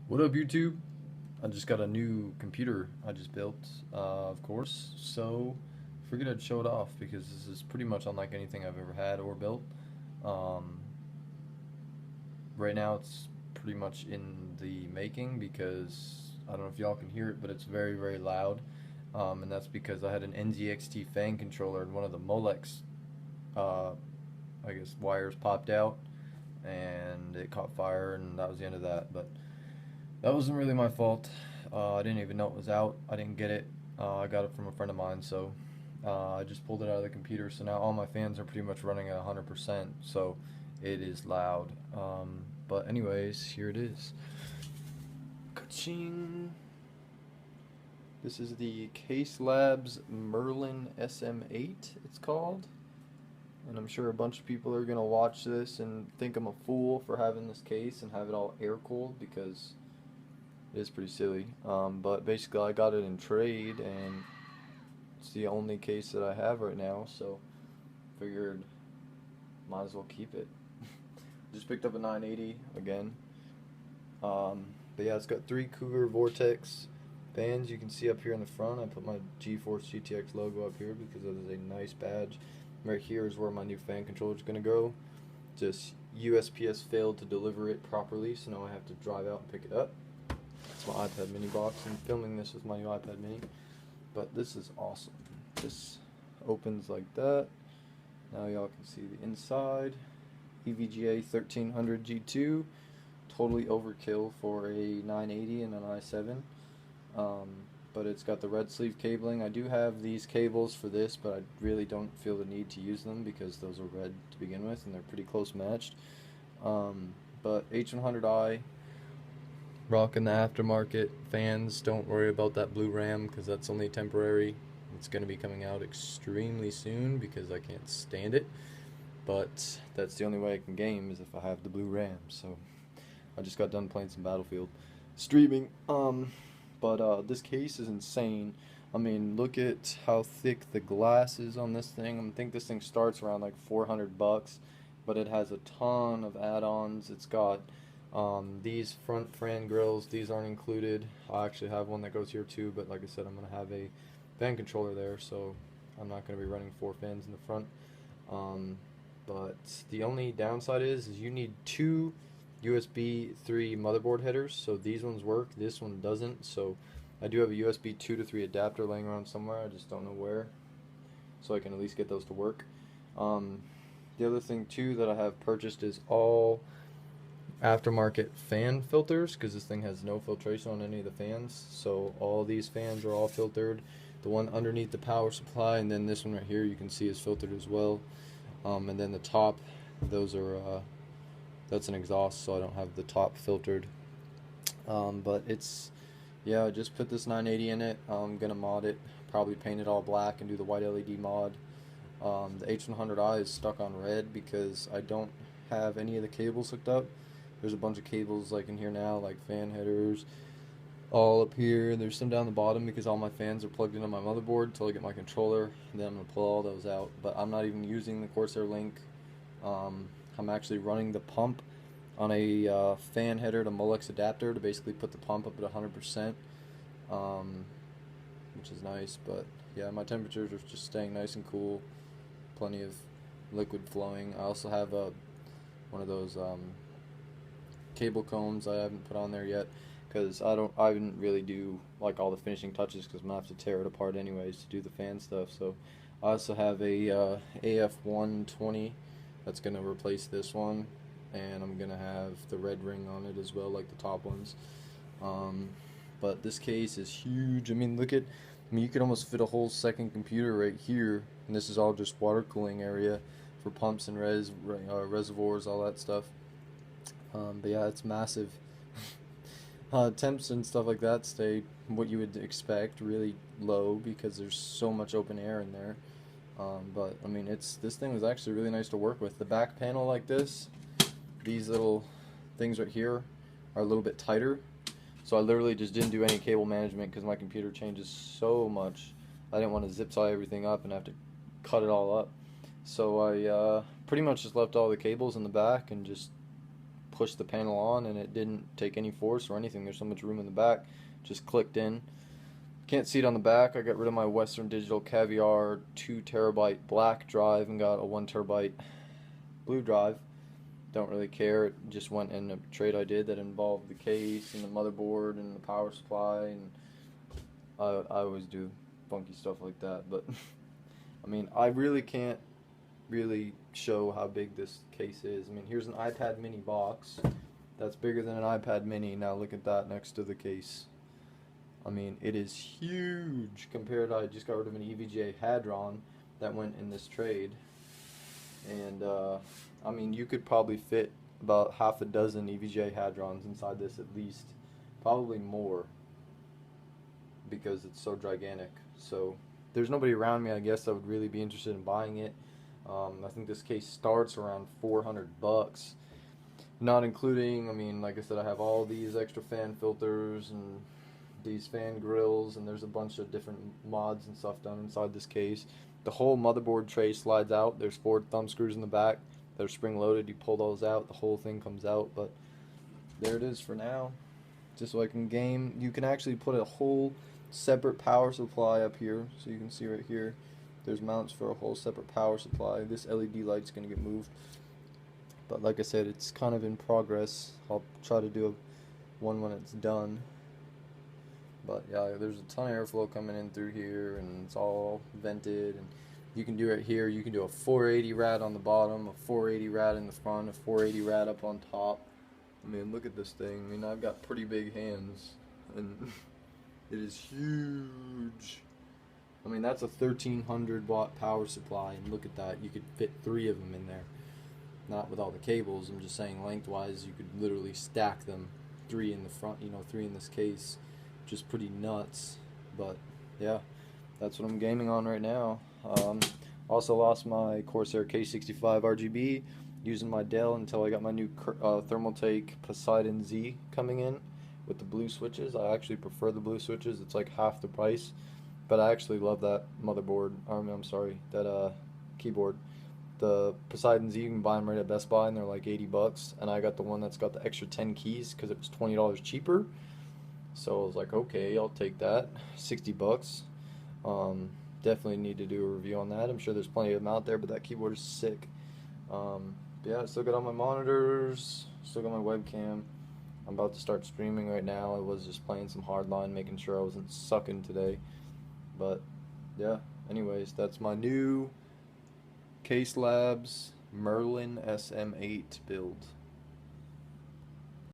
What up, YouTube? I just got a new computer I just built, of course. So, figured I'd show it off because this is pretty much unlike anything I've ever had or built. Um, right now, it's pretty much in the making because I don't know if y'all can hear it, but it's very, very loud. And that's because I had an NZXT fan controller and one of the Molex, uh, I guess, wires popped out and it caught fire, and that was the end of that. But that wasn't really my fault. I didn't even know it was out. I didn't get it. I got it from a friend of mine, so I just pulled it out of the computer. So now all my fans are pretty much running at 100%, so it is loud. But anyways, here it is. Ka-ching! This is the Case Labs Merlin sm8, it's called. And I'm sure a bunch of people are going to watch this and think I'm a fool for having this case and have it all air cooled because it is pretty silly, but basically I got it in trade, and it's the only case that I have right now, so figured might as well keep it. Just picked up a 980 again, but yeah, it's got 3 Cougar Vortex fans. You can see up here in the front, I put my GeForce GTX logo up here because it is a nice badge. Right here is where my new fan controller is going to go. Just USPS failed to deliver it properly, so now I have to drive out and pick it up. It's my iPad mini box. I'm filming this with my new iPad mini, but this is awesome. This opens like that. Now y'all can see the inside. EVGA 1300 G2, totally overkill for a 980 and an i7. But it's got the red sleeve cabling. I do have these cables for this, but I really don't feel the need to use them because those are red to begin with and they're pretty close matched. But H100i, rocking the aftermarket fans. Don't worry about that blue RAM because that's only temporary. It's going to be coming out extremely soon because I can't stand it. But that's the only way I can game is if I have the blue RAM. So I just got done playing some Battlefield streaming. But this case is insane. I mean, look at how thick the glass is on this thing. I think this thing starts around like $400, but it has a ton of add-ons. It's got these front fan grills. These aren't included. I actually have one that goes here too, but like I said, I'm going to have a fan controller there, so I'm not going to be running 4 fans in the front. But the only downside is you need 2 USB 3 motherboard headers, so these ones work, this one doesn't. So I do have a USB 2 to 3 adapter laying around somewhere, I just don't know where, so I can at least get those to work. The other thing too that I have purchased is all aftermarket fan filters because this thing has no filtration on any of the fans, so all these fans are all filtered. The one underneath the power supply, and then this one right here you can see is filtered as well. And then the top, those are that's an exhaust, so I don't have the top filtered. But it's, yeah, I just put this 980 in it. I'm gonna mod it, probably paint it all black and do the white LED mod. The H100i is stuck on red because I don't have any of the cables hooked up. There's a bunch of cables like in here now, like fan headers, all up here. There's some down the bottom because all my fans are plugged into my motherboard until I get my controller, and then I'm going to pull all those out. But I'm not even using the Corsair Link. I'm actually running the pump on a fan header to Molex adapter to basically put the pump up at 100%, which is nice. But yeah, my temperatures are just staying nice and cool. Plenty of liquid flowing. I also have one of those cable combs I haven't put on there yet because I didn't really do like all the finishing touches because I'm gonna have to tear it apart anyways to do the fan stuff. So I also have a AF120 that's gonna replace this one, and I'm gonna have the red ring on it as well, like the top ones. But this case is huge. I mean, you could almost fit a whole second computer right here, and this is all just water cooling area for pumps and reservoirs, all that stuff. But yeah, it's massive. Temps and stuff like that stay what you would expect, really low because there's so much open air in there. But I mean, this thing was actually really nice to work with. The back panel like this, these little things right here are a little bit tighter. So I literally just didn't do any cable management because my computer changes so much. I didn't want to zip tie everything up and have to cut it all up. So I pretty much just left all the cables in the back and just pushed the panel on and it didn't take any force or anything. There's so much room in the back, just clicked in. Can't see it on the back. I got rid of my Western Digital Caviar 2 terabyte black drive and got a 1 terabyte blue drive. Don't really care. It just went in a trade I did that involved the case and the motherboard and the power supply, and I always do funky stuff like that. But I mean, I really can't really show how big this case is. I mean, here's an iPad mini box that's bigger than an iPad mini. Now look at that next to the case. I mean, it is huge compared to, I just got rid of an EVGA Hadron that went in this trade. And I mean, you could probably fit about half a dozen EVGA Hadrons inside this at least, probably more, because it's so gigantic. So there's nobody around me, I guess, that would really be interested in buying it. I think this case starts around $400, not including, I mean, like I said, I have all these extra fan filters and these fan grills, and there's a bunch of different mods and stuff done inside this case. The whole motherboard tray slides out. There's 4 thumb screws in the back. They're spring loaded. You pull those out, the whole thing comes out. But there it is for now, just so I can game. You can actually put a whole separate power supply up here, so you can see right here there's mounts for a whole separate power supply. This LED light's going to get moved, but like I said, it's kind of in progress. I'll try to do one when it's done. But yeah, there's a ton of airflow coming in through here, and it's all vented. And you can do it here. You can do a 480 rad on the bottom, a 480 rad in the front, a 480 rad up on top. I mean, look at this thing. I mean, I've got pretty big hands, and it is huge. I mean, that's a 1300 watt power supply, and look at that. You could fit 3 of them in there. Not with all the cables. I'm just saying lengthwise, you could literally stack them. 3 in the front, 3 in this case. Which is pretty nuts. But yeah, that's what I'm gaming on right now. Also lost my Corsair K65 RGB using my Dell until I got my new Thermaltake Poseidon Z coming in with the blue switches. I actually prefer the blue switches. It's like half the price, but I actually love that motherboard. I'm sorry, that keyboard. The Poseidon Z, you can buy them right at Best Buy, and they're like $80, and I got the one that's got the extra 10 keys because it was $20 cheaper. So I was like, okay, I'll take that. $60. Definitely need to do a review on that. I'm sure there's plenty of them out there, but that keyboard is sick. Yeah, I still got all my monitors, still got my webcam. I'm about to start streaming right now. I was just playing some hardline, making sure I wasn't sucking today. But yeah, anyways, that's my new Case Labs Merlin SM8 build.